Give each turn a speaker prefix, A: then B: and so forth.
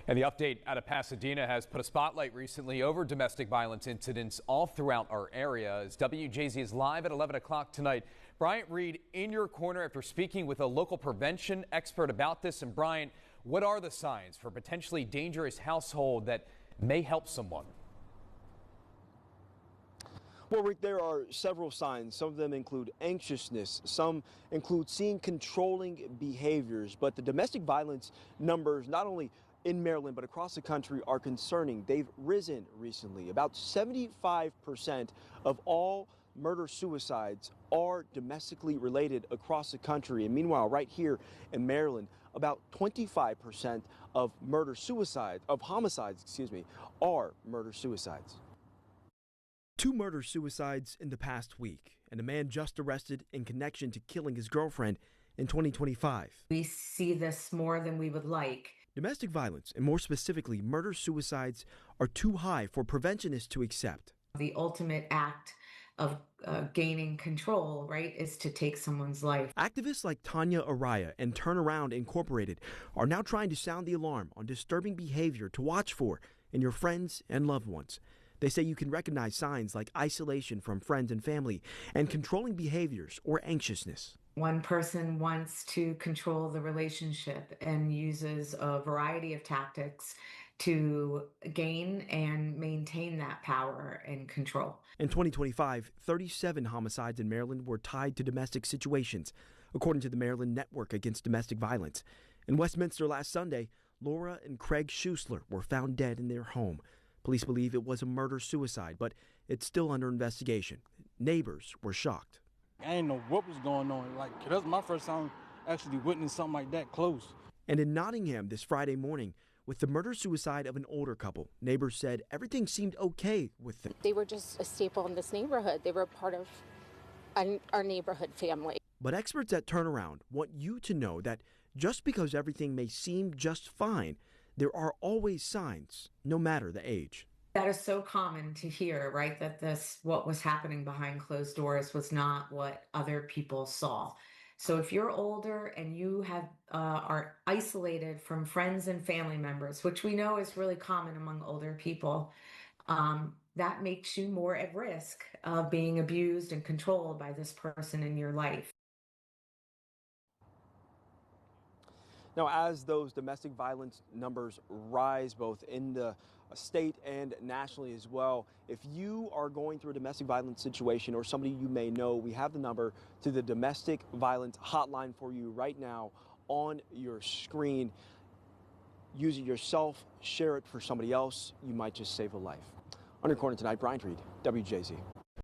A: And the update out of Pasadena has put a spotlight recently over domestic violence incidents all throughout our area. As WJZ is live at 11 o'clock tonight. Bryant Reed in your corner after speaking with a local prevention expert about this. And Bryant, what are the signs for a potentially dangerous household that may help someone?
B: Well, Rick, there are several signs. Some of them include anxiousness. Some include seeing controlling behaviors. But the domestic violence numbers, not only in Maryland, but across the country, are concerning. They've risen recently. About 75% of all murder-suicides are domestically related across the country. And meanwhile, right here in Maryland, about 25% of homicides, are murder-suicides.
C: 2 murder-suicides in the past week, and a man just arrested in connection to killing his girlfriend in 2025.
D: We see this more than we would like.
C: Domestic violence, and more specifically murder-suicides, are too high for preventionists to accept.
D: The ultimate act of gaining control, right, is to take someone's life.
C: Activists like Tanya Araya and Turnaround Incorporated are now trying to sound the alarm on disturbing behavior to watch for in your friends and loved ones. They say you can recognize signs like isolation from friends and family and controlling behaviors or anxiousness.
D: One person wants to control the relationship and uses a variety of tactics to gain and maintain that power and control.
C: In 2025, 37 homicides in Maryland were tied to domestic situations, according to the Maryland Network Against Domestic Violence. In Westminster last Sunday, Laura and Craig Schusler were found dead in their home. Police believe it was a murder-suicide, but it's still under investigation. Neighbors were shocked.
E: I didn't know what was going on. That's my first time actually witnessing something like that close.
C: And in Nottingham this Friday morning, with the murder-suicide of an older couple, neighbors said everything seemed okay with them.
F: They were just a staple in this neighborhood. They were a part of our neighborhood family.
C: But experts at Turnaround want you to know that just because everything may seem just fine, there are always signs, no matter the age.
D: That is so common to hear, right? That what was happening behind closed doors was not what other people saw. So if you're older and you are isolated from friends and family members, which we know is really common among older people, that makes you more at risk of being abused and controlled by this person in your life.
B: Now, as those domestic violence numbers rise both in the state and nationally as well, if you are going through a domestic violence situation or somebody you may know, we have the number to the domestic violence hotline for you right now on your screen. Use it yourself, share it for somebody else. You might just save a life. On your corner tonight, Bryant Reed, WJZ.